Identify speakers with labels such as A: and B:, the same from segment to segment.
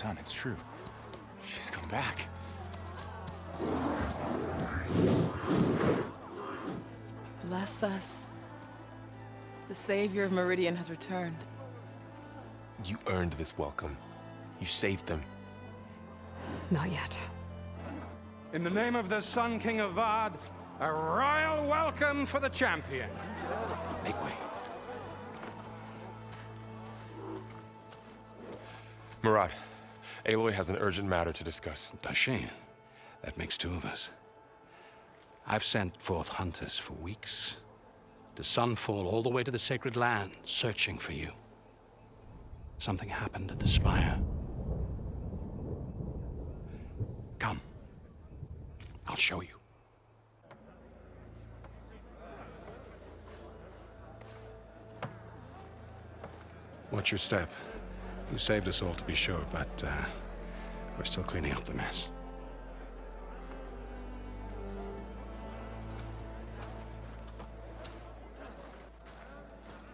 A: sun, it's true. She's come back.
B: Bless us. The savior of Meridian has returned.
C: You earned this welcome. You saved them.
D: Not yet.
E: In the name of the Sun King of Vard, a royal welcome for the champion.
A: Make way.
C: Murad, Aloy has an urgent matter to discuss.
F: Does she? That makes two of us. I've sent forth hunters for weeks. To Sunfall, all the way to the Sacred Land, searching for you. Something happened at the Spire. Come. I'll show you. Watch your step. You saved us all, to be sure, but we're still cleaning up the mess.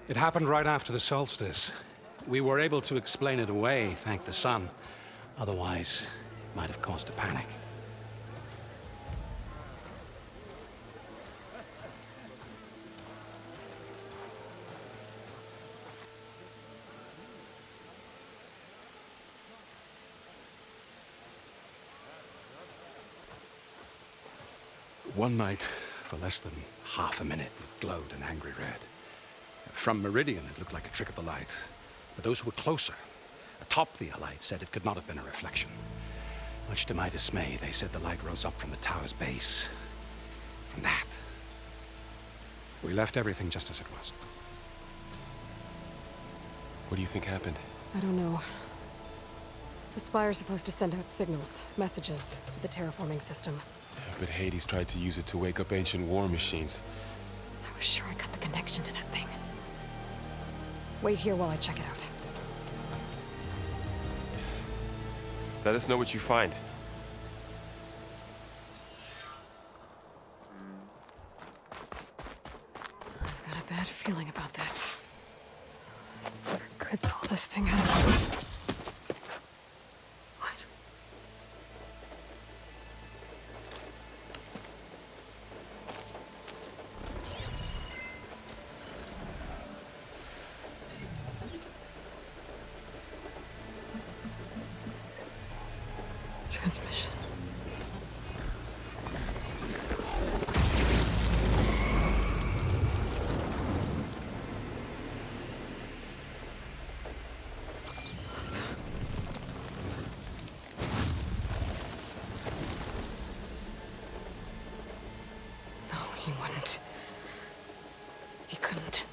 F: It happened right after the solstice. We were able to explain it away, thank the sun. Otherwise, it might have caused a panic. One night, for less than half a minute, it glowed an angry red. From Meridian, it looked like a trick of the light. But those who were closer, atop the light, said it could not have been a reflection. Much to my dismay, they said the light rose up from the tower's base. From that. We left everything just as it was.
C: What do you think happened?
D: I don't know. The Spire's supposed to send out signals, messages, for the terraforming system.
C: But Hades tried to use it to wake up ancient war machines.
D: I was sure I cut the connection to that thing. Wait here while I check it out.
C: Let us know what you find.
D: I've got a bad feeling about this. I could pull this thing out. What? Transmission. No, he wouldn't. He couldn't.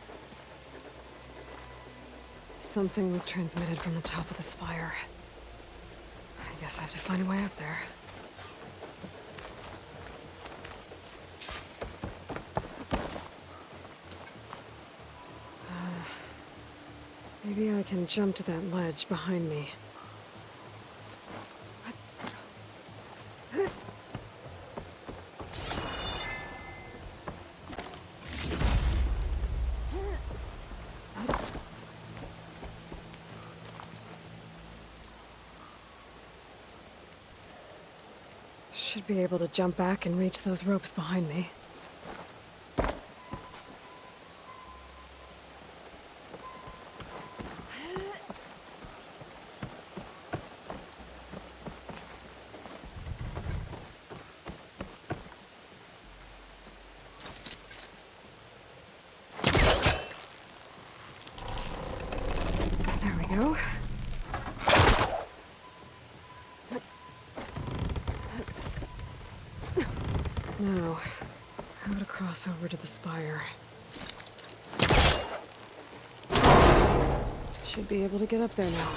D: Something was transmitted from the top of the spire. I guess I have to find a way up there. Maybe I can jump to that ledge behind me. Should be able to jump back and reach those ropes behind me. There we go. Now, how to cross over to the spire. Should be able to get up there now.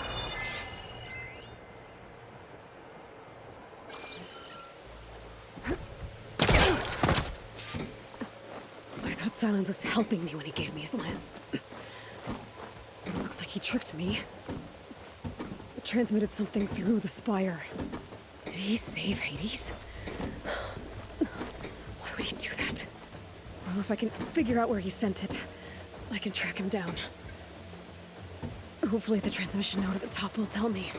D: I thought Silence was helping me when he gave me his lance. Looks like he tricked me. It transmitted something through the spire. Did he save Hades? Why would he do that? Well, if I can figure out where he sent it, I can track him down. Hopefully the transmission note at the top will tell me.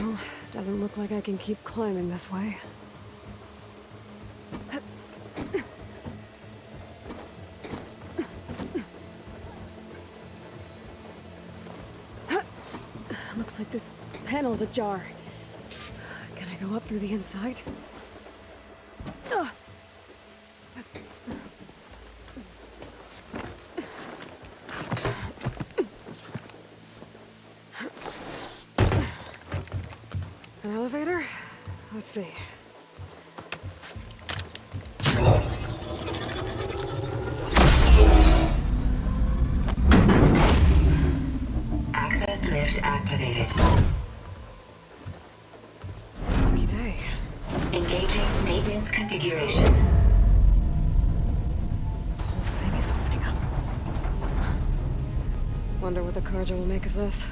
D: Well, doesn't look like I can keep climbing this way. Looks like this panel's ajar. Can I go up through the inside? An elevator? Let's see.
G: Access lift activated.
D: Lucky day.
G: Engaging maintenance configuration.
D: The whole thing is opening up. Wonder what the Carja will make of this.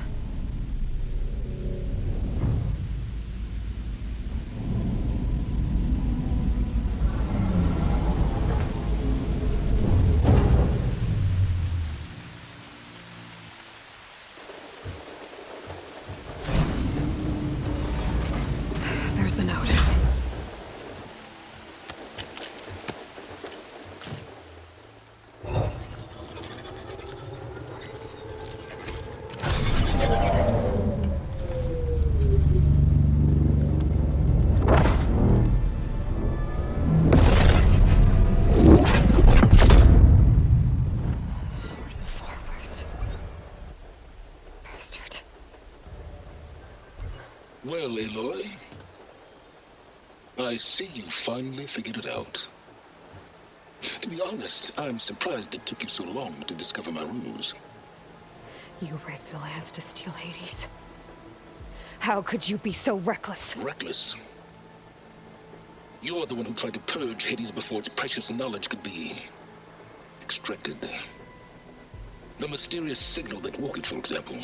D: There's the note. Sword of the Far West. Bastard.
H: Well, Aloy, I see you finally figured it out. To be honest, I'm surprised it took you so long to discover my ruse.
D: You rigged the lands to steal Hades. How could you be so reckless?
H: Reckless. You're the one who tried to purge Hades before its precious knowledge could be extracted. The mysterious signal that woke it, for example.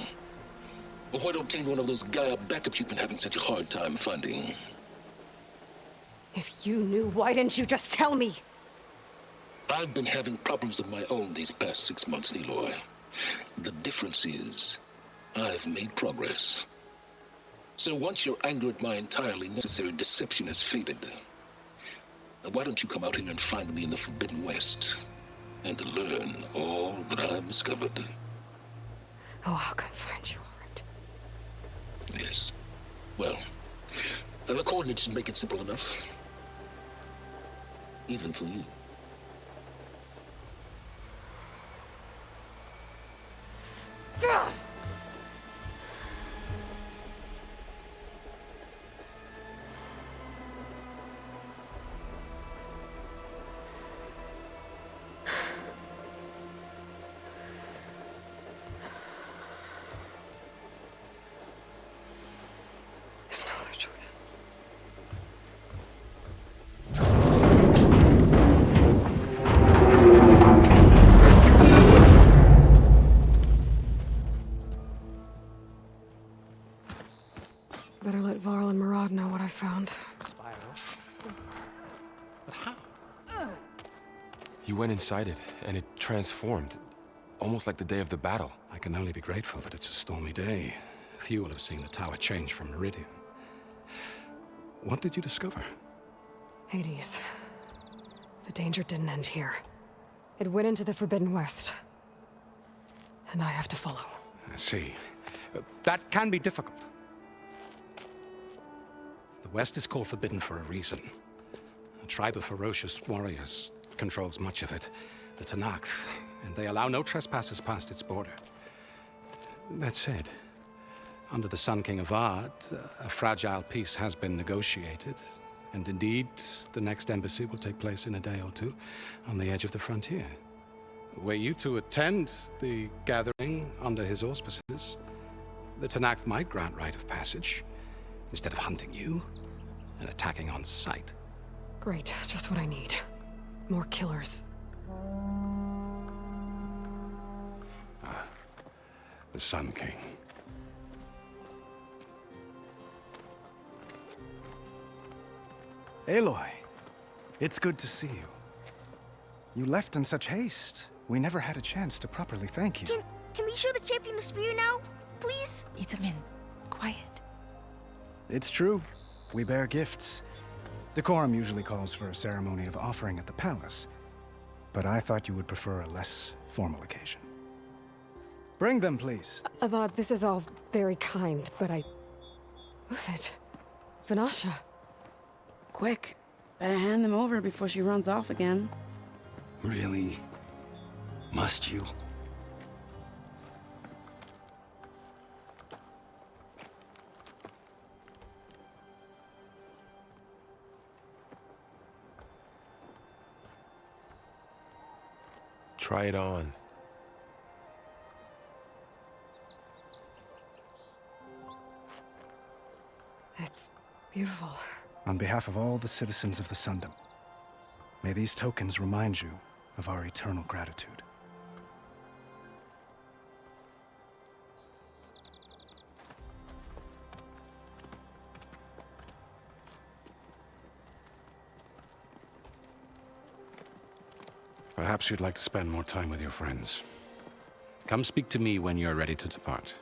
H: Or why to obtain one of those Gaia backups you've been having such a hard time finding.
D: If you knew, why didn't you just tell me?
H: I've been having problems of my own these past 6 months, Aloy. The difference is, I've made progress. So once your anger at my entirely necessary deception has faded, why don't you come out here and find me in the Forbidden West, and learn all that I've discovered?
D: Oh, I'll come find you, all right.
H: Yes. Well, the coordinates make it simple enough. Even for you.
D: Gah! There's no other choice. Better let Varl and Murad know what I found.
F: But how?
C: You went inside it, and it transformed. Almost like the day of the battle.
F: I can only be grateful that it's a stormy day. Few will have seen the tower change from Meridian. What did you discover?
D: Hades. The danger didn't end here. It went into the Forbidden West. And I have to follow.
F: I see. That can be difficult. The West is called Forbidden for a reason. A tribe of ferocious warriors controls much of it, the Tanakh, and they allow no trespassers past its border. That said, under the Sun King Avad, a fragile peace has been negotiated, and indeed, the next embassy will take place in a day or two on the edge of the frontier. Were you to attend the gathering under his auspices, the Tanakh might grant right of passage, instead of hunting you and attacking on sight.
D: Great, just what I need. More killers.
F: The Sun King.
I: Aloy, it's good to see you. You left in such haste. We never had a chance to properly thank you.
J: Can we show the champion the spear now, please?
B: Itamin, quiet.
I: It's true. We bear gifts. Decorum usually calls for a ceremony of offering at the palace, but I thought you would prefer a less formal occasion. Bring them, please.
D: Avad, this is all very kind, but Who's it? Vanasha.
J: Quick. Better hand them over before she runs off again.
F: Really? Must you?
C: Try it on.
D: It's beautiful.
I: On behalf of all the citizens of the Sundom, may these tokens remind you of our eternal gratitude.
F: Perhaps you'd like to spend more time with your friends. Come speak to me when you're ready to depart.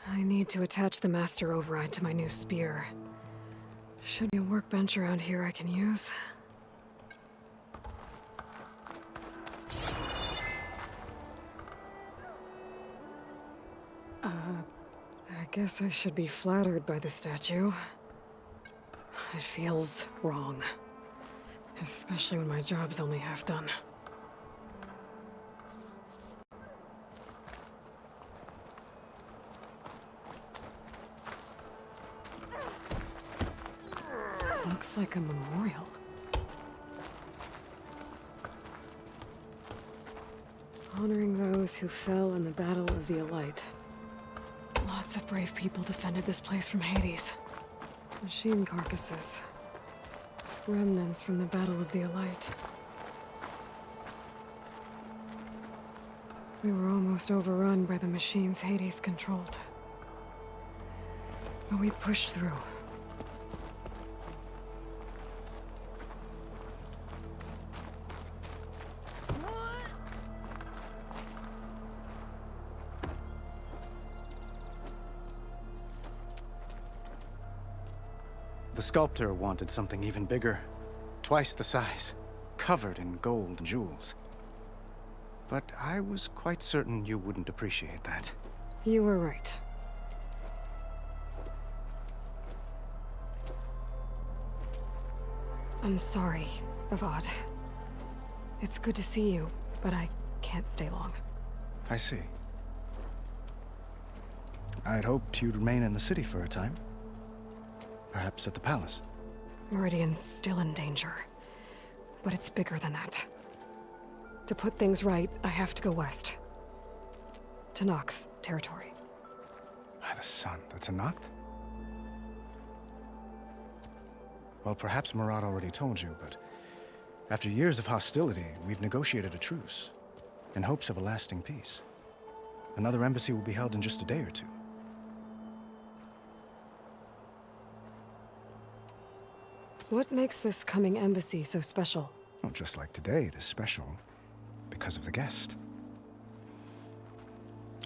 D: I need to attach the master override to my new spear. Should be a workbench around here I can use. I guess I should be flattered by the statue. It feels wrong. Especially when my job's only half done. Looks like a memorial. Honoring those who fell in the Battle of the Elite. Lots of brave people defended this place from Hades. Machine carcasses. Remnants from the Battle of the Elite. We were almost overrun by the machines Hades controlled. But we pushed through.
I: The sculptor wanted something even bigger, twice the size, covered in gold and jewels. But I was quite certain you wouldn't appreciate that.
D: You were right. I'm sorry, Avad. It's good to see you, but I can't stay long.
I: I see. I'd hoped you'd remain in the city for a time. Perhaps at the palace.
D: Meridian's still in danger. But it's bigger than that. To put things right, I have to go west. To Noct territory.
I: By the sun, that's a Noct? Well, perhaps Murad already told you, but after years of hostility, we've negotiated a truce, in hopes of a lasting peace. Another embassy will be held in just a day or two.
D: What makes this coming embassy so special?
I: Well, just like today, it is special because of the guest.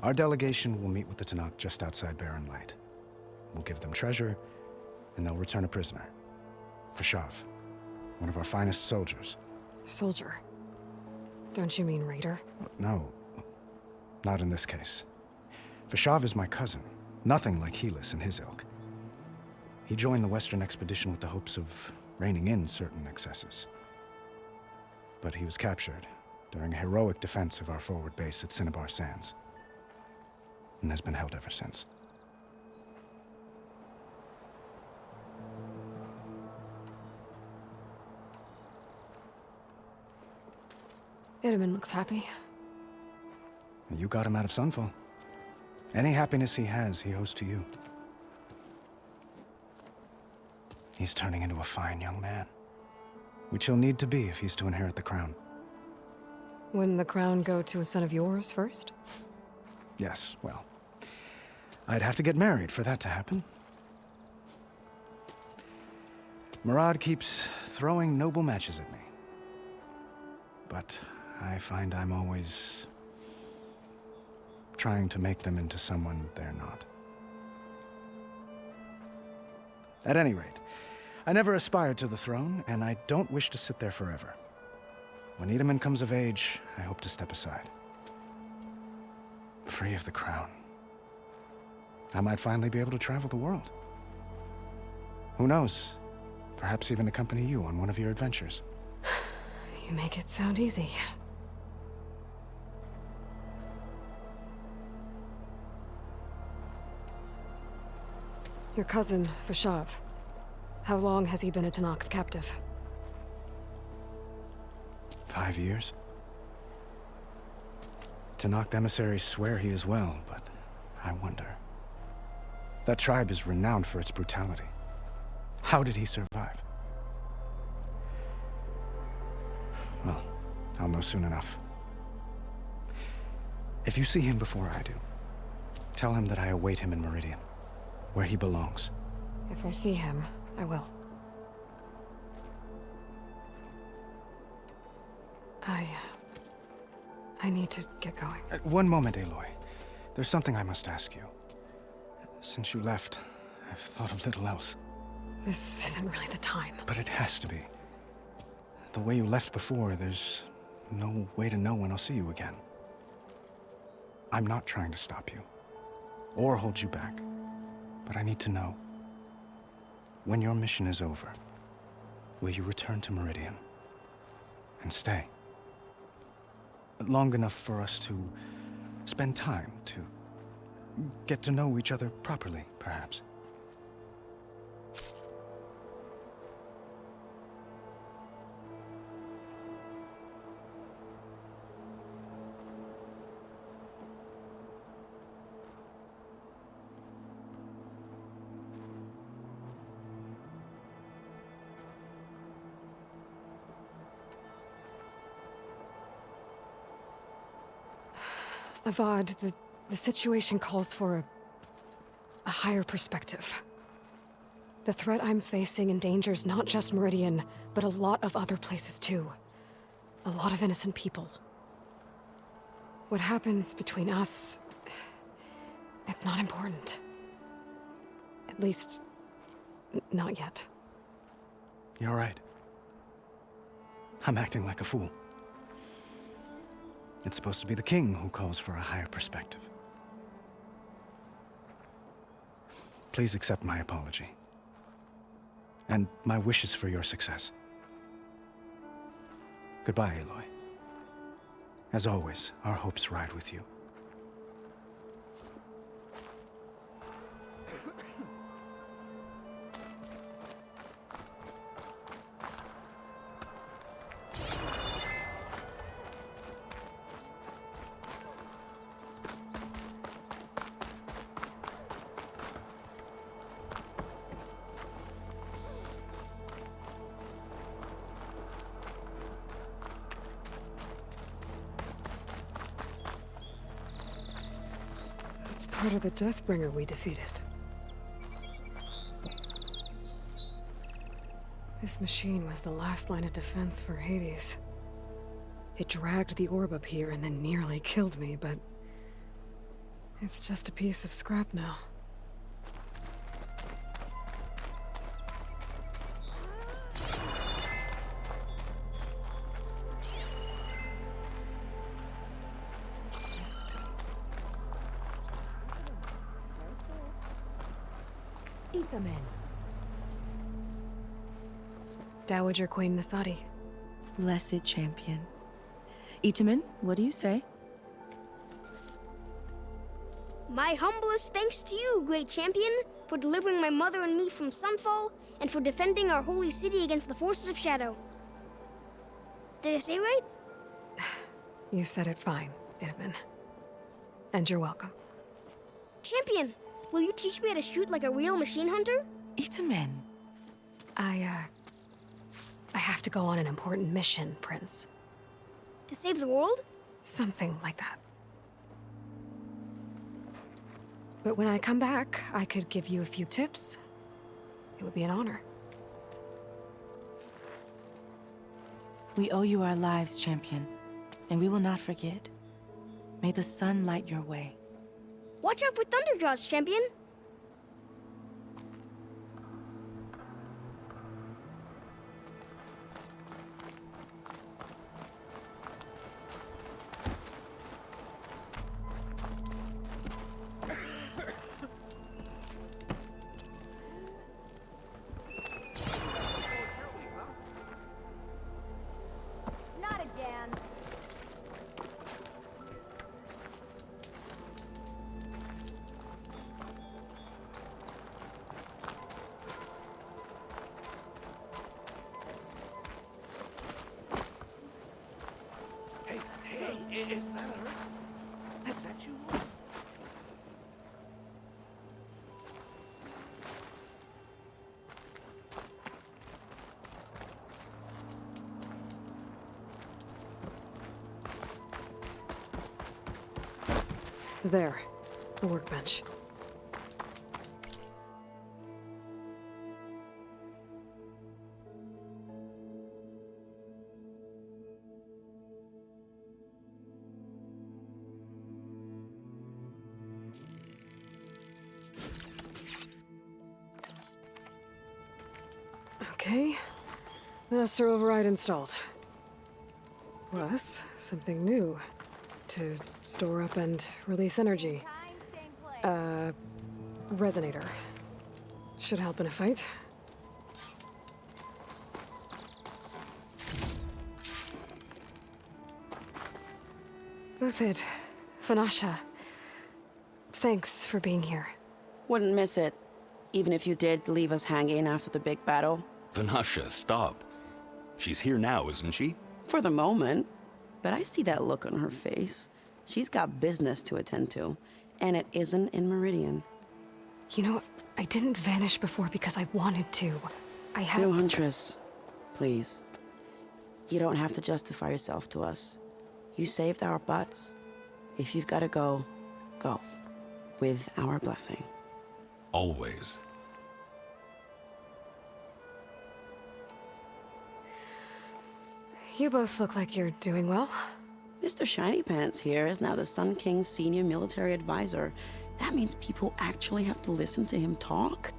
I: Our delegation will meet with the Tanakh just outside Barren Light. We'll give them treasure, and they'll return a prisoner. Fashav, one of our finest soldiers.
D: Soldier? Don't you mean raider?
I: No, not in this case. Fashav is my cousin, nothing like Helis and his ilk. He joined the Western expedition with the hopes of reining in certain excesses. But he was captured during a heroic defense of our forward base at Cinnabar Sands, and has been held ever since.
D: Itamen looks happy.
I: You got him out of Sunfall. Any happiness he has, he owes to you. He's turning into a fine young man, which he'll need to be if he's to inherit the crown.
D: Wouldn't the crown go to a son of yours first?
I: Yes, well, I'd have to get married for that to happen. Murad keeps throwing noble matches at me. But I find I'm always trying to make them into someone they're not. At any rate, I never aspired to the throne, and I don't wish to sit there forever. When Itamen comes of age, I hope to step aside. Free of the crown. I might finally be able to travel the world. Who knows? Perhaps even accompany you on one of your adventures.
D: You make it sound easy. Your cousin, Vashav. How long has he been a Tanakh captive?
I: 5 years. Tanakh emissaries swear he is well, but I wonder. That tribe is renowned for its brutality. How did he survive? Well, I'll know soon enough. If you see him before I do, tell him that I await him in Meridian, where he belongs.
D: If I see him, I will. I need to get going.
I: One moment, Aloy. There's something I must ask you. Since you left, I've thought of little else.
D: This isn't really the time.
I: But it has to be. The way you left before, there's no way to know when I'll see you again. I'm not trying to stop you, or hold you back, but I need to know. When your mission is over, will you return to Meridian and stay? Long enough for us to spend time, to get to know each other properly, perhaps.
D: Avad, the situation calls for a higher perspective. The threat I'm facing endangers not just Meridian, but a lot of other places too. A lot of innocent people. What happens between us, it's not important. At least, not yet.
I: You're right. I'm acting like a fool. It's supposed to be the king who calls for a higher perspective. Please accept my apology. And my wishes for your success. Goodbye, Aloy. As always, our hopes ride with you.
D: It's part of the Deathbringer we defeated. This machine was the last line of defense for Hades. It dragged the orb up here and then nearly killed me, but it's just a piece of scrap now. Dowager Queen Nasadi.
J: Blessed champion. Itamen, what do you say?
K: My humblest thanks to you, great champion, for delivering my mother and me from Sunfall, and for defending our holy city against the forces of Shadow. Did I say right?
D: You said it fine, Itamen. And you're welcome.
K: Champion, will you teach me how to shoot like a real machine hunter?
L: Itamen.
D: I have to go on an important mission, Prince.
K: To save the world?
D: Something like that. But when I come back, I could give you a few tips. It would be an honor.
L: We owe you our lives, champion, and we will not forget. May the sun light your way.
K: Watch out for Thunderjaws, champion. Not again.
A: Hey, is that her? Is that you?
D: There. The workbench. Okay. Master override installed. Plus, something new. To store up and release energy. Resonator. Should help in a fight. Uthid, Vanasha, thanks for being here.
J: Wouldn't miss it, even if you did leave us hanging after the big battle.
F: Vanasha, stop. She's here now, isn't she?
J: For the moment. But I see that look on her face. She's got business to attend to, and it isn't in Meridian.
D: You know, I didn't vanish before because I wanted to. I had...
J: No, Huntress. Please. You don't have to justify yourself to us. You saved our butts. If you've got to go, go. With our blessing.
F: Always.
D: You both look like you're doing well.
J: Mr. Shiny Pants here is now the Sun King's senior military advisor. That means people actually have to listen to him talk?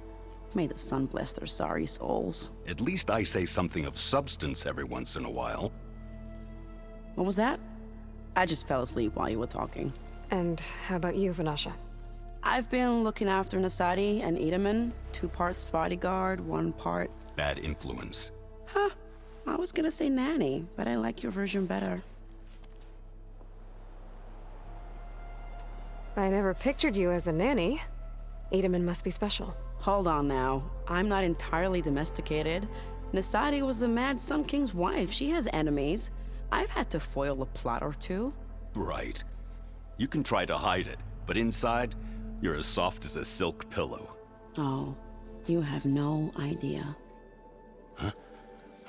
J: May the sun bless their sorry souls.
F: At least I say something of substance every once in a while.
J: What was that? I just fell asleep while you were talking.
D: And how about you, Vanasha?
J: I've been looking after Nasadi and Itamen. 2 parts bodyguard, 1 part...
F: Bad influence.
J: Huh. I was gonna say nanny, but I like your version better.
D: I never pictured you as a nanny. Itamen must be special.
J: Hold on now. I'm not entirely domesticated. Nasadi was the Mad Sun King's wife. She has enemies. I've had to foil a plot or 2.
F: Right. You can try to hide it, but inside, you're as soft as a silk pillow.
J: Oh, you have no idea.
F: Huh?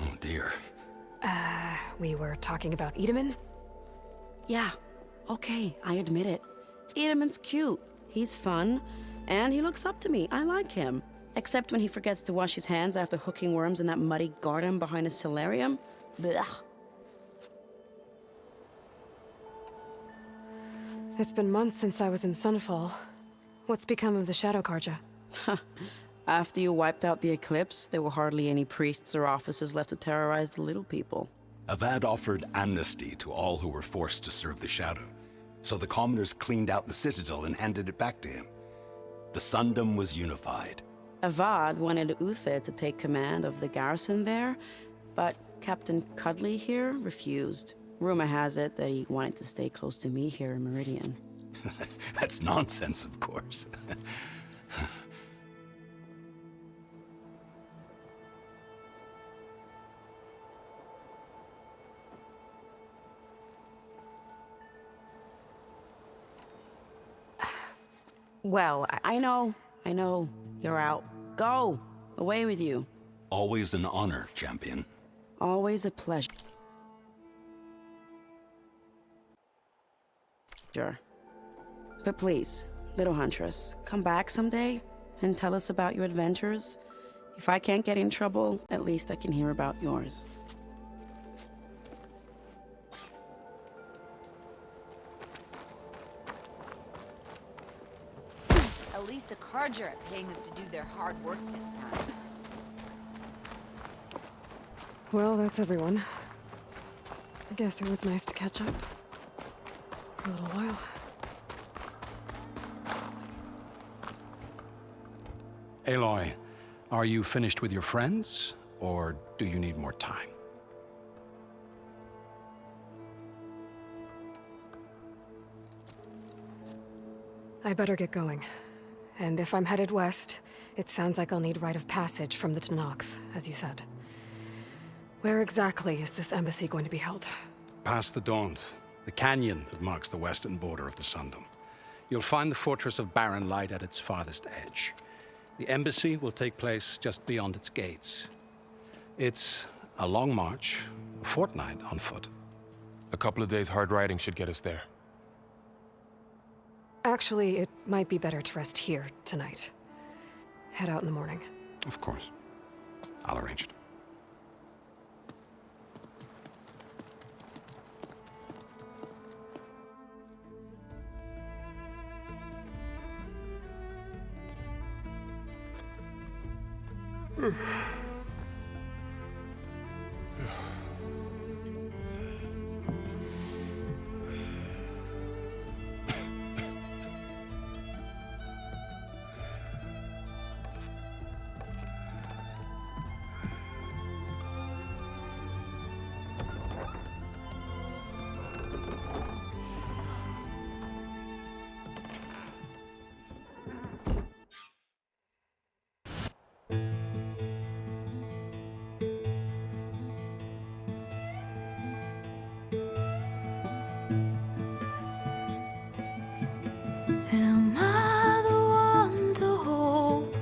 F: Oh dear.
D: We were talking about Itamen?
J: Yeah, okay, I admit it. Itamen's cute. He's fun, and he looks up to me. I like him. Except when he forgets to wash his hands after hooking worms in that muddy garden behind his solarium. Blech.
D: It's been months since I was in Sunfall. What's become of the Shadow Karja?
J: After you wiped out the eclipse, there were hardly any priests or officers left to terrorize the little people.
F: Avad offered amnesty to all who were forced to serve the Shadow. So the commoners cleaned out the citadel and handed it back to him. The Sundom was unified.
J: Avad wanted Uthid to take command of the garrison there, but Captain Cuddly here refused. Rumor has it that he wanted to stay close to me here in Meridian.
F: That's nonsense, of course.
J: Well, I know. You're out. Go! Away with you.
F: Always an honor, champion.
J: Always a pleasure. Sure. But please, little huntress, come back someday and tell us about your adventures. If I can't get in trouble, at least I can hear about yours.
M: At least the cards are paying us to do their hard work this time.
D: Well, that's everyone. I guess it was nice to catch up. For a little while.
F: Aloy, are you finished with your friends, or do you need more time?
D: I better get going. And if I'm headed west, it sounds like I'll need rite of passage from the Tenakth, as you said. Where exactly is this embassy going to be held?
F: Past the Daunt, the canyon that marks the western border of the Sundom. You'll find the fortress of Barren Light at its farthest edge. The embassy will take place just beyond its gates. It's a long march, a fortnight on foot.
C: A couple of days hard riding should get us there.
D: Actually, it might be better to rest here tonight. Head out in the morning.
F: Of course. I'll arrange it.
N: Am I the one to hold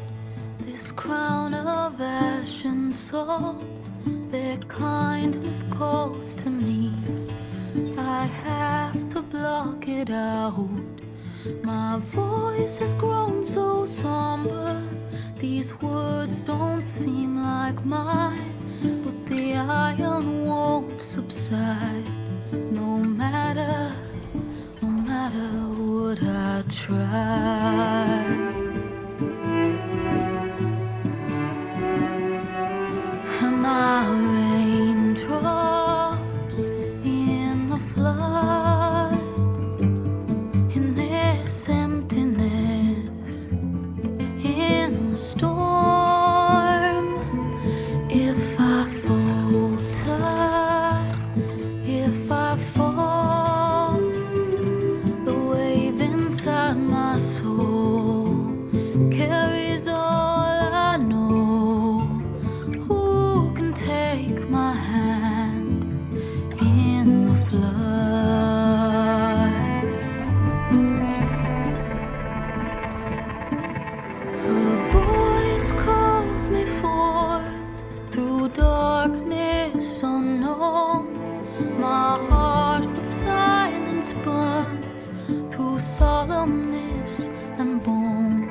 N: this crown of ash and salt? Their kindness calls to me. I have to block it out. My voice has grown so somber. These words don't seem like mine, but the iron won't subside. No matter what I try. Am I raindrops in the flood? In this emptiness, in the storm. If I falter, if I fall, the wave inside my soul carries all I know. Who can take my hand in the flood? Her voice calls me forth through darkness unknown. My heart with silence burns through solemnness and bone.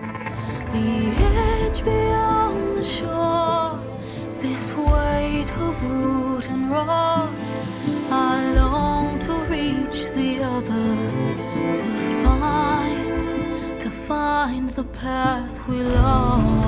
N: The edge beyond the shore, this weight of root and rod. I long to reach the other, to find the path we lost.